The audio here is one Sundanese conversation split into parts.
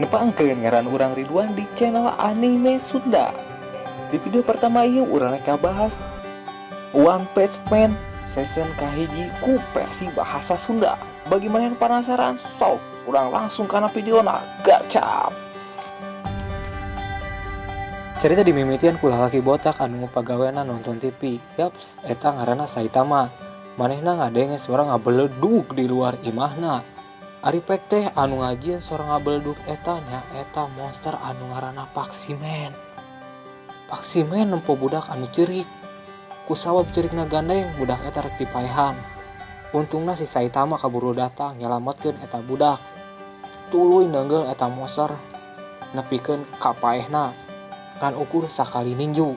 Nepangkeun ngaran urang Ridwan di channel Anime Sunda. Di video pertama ieu urang rek bahas One Punch Man season kahiji ku versi bahasa Sunda. Bagi mana yang penasaran, sok urang langsung kana videona garcap. Cerita dimimitian ku lalaki botak anu pagaweana nonton TV. Yaps, eta ngaranna Saitama. Manehna ngadenge suara ngabeledug di luar imahna. Ari pek teh anu ngajieun suara ngabeledug etanya eta monster anu ngaranna Paximan. Paximan nempo budak anu ceurik. Ku sabab ceurikna gandeng budak eta rek dipaehan. Untungna si Saitama kaburu datang nyalametkeun eta budak. Tuluy neunggel eta monster nepikeun ka paehna. Kan ukur sakali ninju.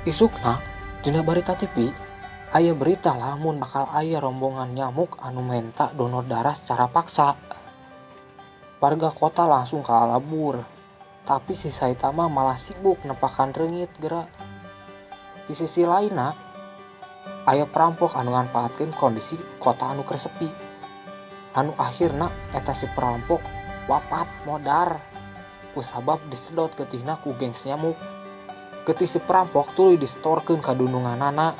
Isukna dina barita TV aya berita lamun bakal aya rombongan nyamuk anu menta donor darah secara paksa. Warga kota langsung kalabur. Tapi si Saitama malah sibuk nepakan reungit geura. Di sisi lainna aya perampok anu nganpaatkeun kondisi kota anu keur sepi. Anu akhirna eta si perampok wapat modar. Kusabab disedot getihna ku gengs nyamuk. Getih si perampok tuluy distorkeun ka dununganana.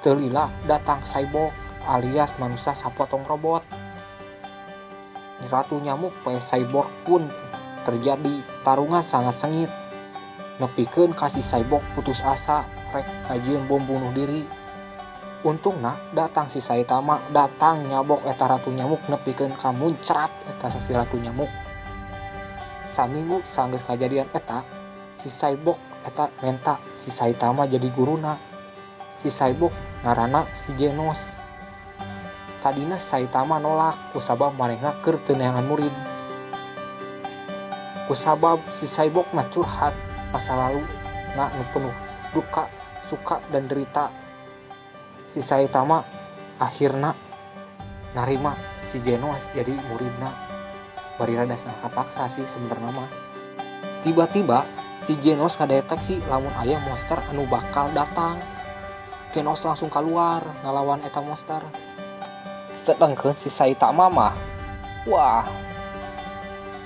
Teu lila datang cyborg alias manusia sapotong robot. Ratu nyamuk poe cyborg pun terjadi tarungan sangat sengit. Nepikeun ka si cyborg putus asa rek ngajieun bom bunuh diri. Untungna datang si Saitama datang nyabok eta ratu nyamuk nepikeun ka muncrat eta si ratu nyamuk. Saminggu sanggeus kajadian eta, si cyborg eta menta si Saitama jadi guruna. Si cyborg ngaranna si Genos. Tadina Saitama nolak kusabab manehna keur teu neangan murid. Kusabab si cyborg na curhat masa lalu na nu penuh duka, suka dan derita. Si Saitama akhirna narima si Genos jadi muridna. Bari rada sangka paksa sih sebenarnya mah. Tiba-tiba si Genos ngadeteksi lamun aya monster anu bakal datang. Genos langsung keluar ngalawan eta monster. Sedengkeun si Saitama mah, wah,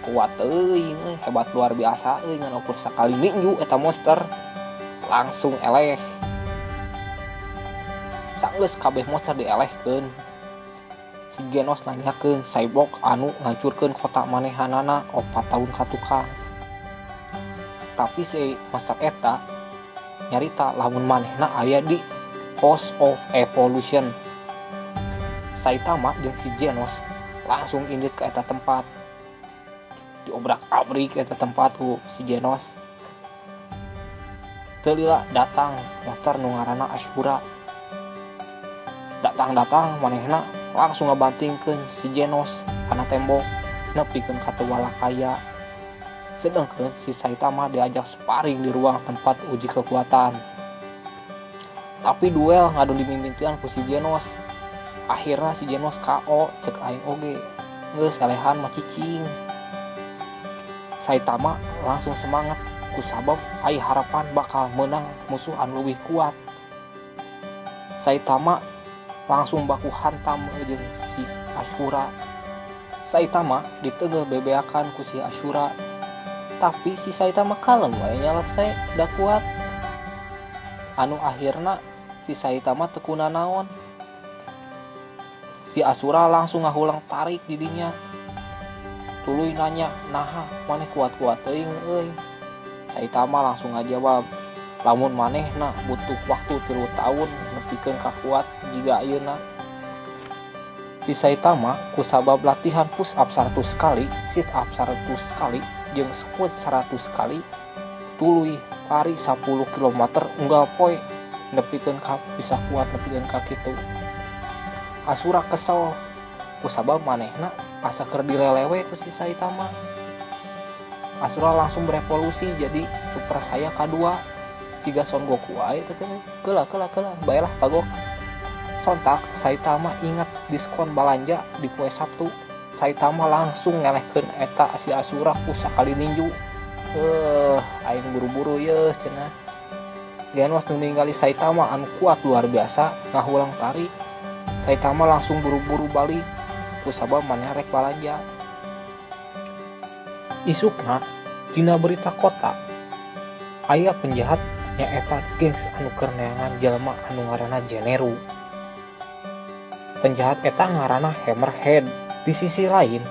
kuat euy, hebat luar biasa euy ngan ukur sakali ninju eta monster. Langsung eleh. Sanggeus kabeh monster dielehkeun. Si Genos nanyakeun cyborg anu ngancurkeun kota manehanana 4 tahun katukang. Tapi si monster eta nyarita lamun manehna aya di House of Evolution. Saitama jeung si Genos langsung indit ke eta tempat. Diobrak-abrik eta tempat ku si Genos. Teu lila datang monster nu ngaranna Ashura. Datang manehna langsung ngabantingkeun si Genos kana tembok nepikeun ka teu walakaya. Sedengkeun si Saitama diajak sparring di ruang tempat uji kekuatan. Tapi duel ngadu dimimitian ku si Genos. Akhirna si Genos KO cek aing oge. Geus elehan mah cicing. Saitama langsung semangat kusabab aya harapan bakal menang musuh anu leuwih kuat. Saitama langsung baku hantam jeung si Ashura. Saitama diteugeuh bebeakan ku si Ashura. Tapi si Saitama kalem wae nyalese da kuat. Anu akhirna si Saitama teu kuna naon. Si Ashura langsung ngahulang tarik di dinya. Tuluy nanya, "Naha maneh kuat-kuat teuing euy?" Saitama langsung ngajawab, "Lamun manehna butuh waktu 3 tahun nepikeun ka kuat jiga ayeuna." Si Saitama kusabab latihan push up 100 kali, sit up 100 kali, jeung squat 100 kali, tuluy lari 10 km unggal poe nepikeun ka bisa kuat nepikeun ka kitu. Ashura kesel kusabab manehna asa keur dilelewe ku si Saitama. Ashura langsung berevolusi jadi Super Saiyan K2. Siga Son Goku wae teh keula baelah tagok. Sontak Saitama ingat diskon balanja di poe Sabtu. Saitama langsung ngelehkeun eta si Ashura ku sakali ninju. Aing buru-buru yeuh cenah. Genos nu ningali Saitama anu kuat luar biasa ngahulang tarik. Saitama langsung buru-buru balik kusabab maneh rek balanja. Isukna dina berita kota aya penjahat nyaeta gengs anu keur neangan jalma anu ngaranna Jeneru. Penjahat eta ngaranna Hammerhead. Di sisi lain,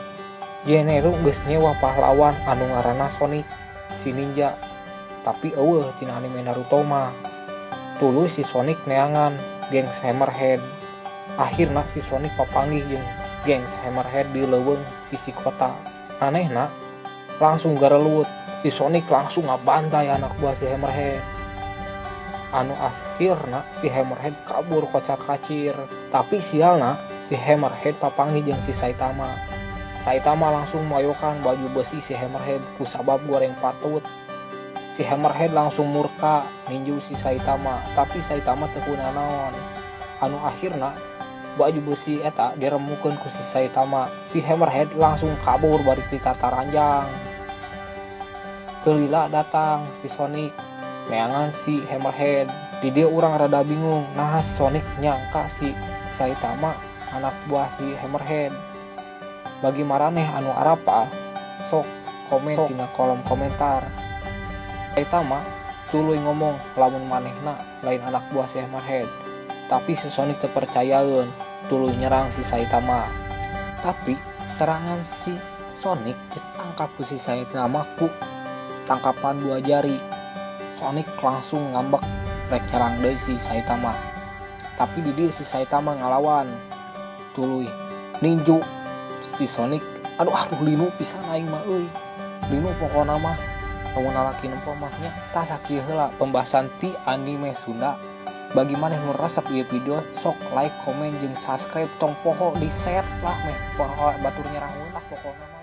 Jeneru geus nyewa pahlawan anu ngaranna Sonic, si ninja. Tapi eueuh tina anime Naruto mah tuluy si Sonic neangan gengs Hammerhead. Akhirna si Sonic papanggih jeung gengs Hammerhead di leuweung sisi kota. Anehna langsung garelut, si Sonic langsung ngabantai anak buah si Hammerhead. Anu akhirna si Hammerhead kabur kocar-kacir. Tapi sialna si Hammerhead papanggih jeung si Saitama. Saitama langsung mayokan baju besi si Hammerhead kusabab goreng patut. Si Hammerhead langsung murka ninju si Saitama, tapi Saitama teu kunaon. Anu akhirna baju besi eta diremukeun ku si Saitama. Si Hammerhead langsung kabur bari ti tata ranjang. Teu lila datang si Sonic neangan si Hammerhead. Di dieu urang rada bingung, nah si Sonic nyangka si Saitama anak buah si Hammerhead. Bagi maraneh anu arapa sok komen tina kolom komentar. Saitama tuluy ngomong lamun manehna lain anak buah si Hammerhead. Tapi si Sonic teu percayaeun, tuluy nyerang si Saitama. Tapi serangan si Sonic ditangkap ku si Saitama ku tangkapan 2 jari. Sonic langsung ngambek rek nyerang deui si Saitama. Tapi di dieu si Saitama ngalawan, tuluy ninju si Sonic. Aduh linu pisan aing mah euy. Linu pokona mah lamun lalaki nempo mah nya tah sakieu heula pembahasan ti anime Sunda. Bagi maneh nu resep ieu video sok like, komen jeung subscribe, tong poho di share lah meh. Poho batur nyerang ulah pokona.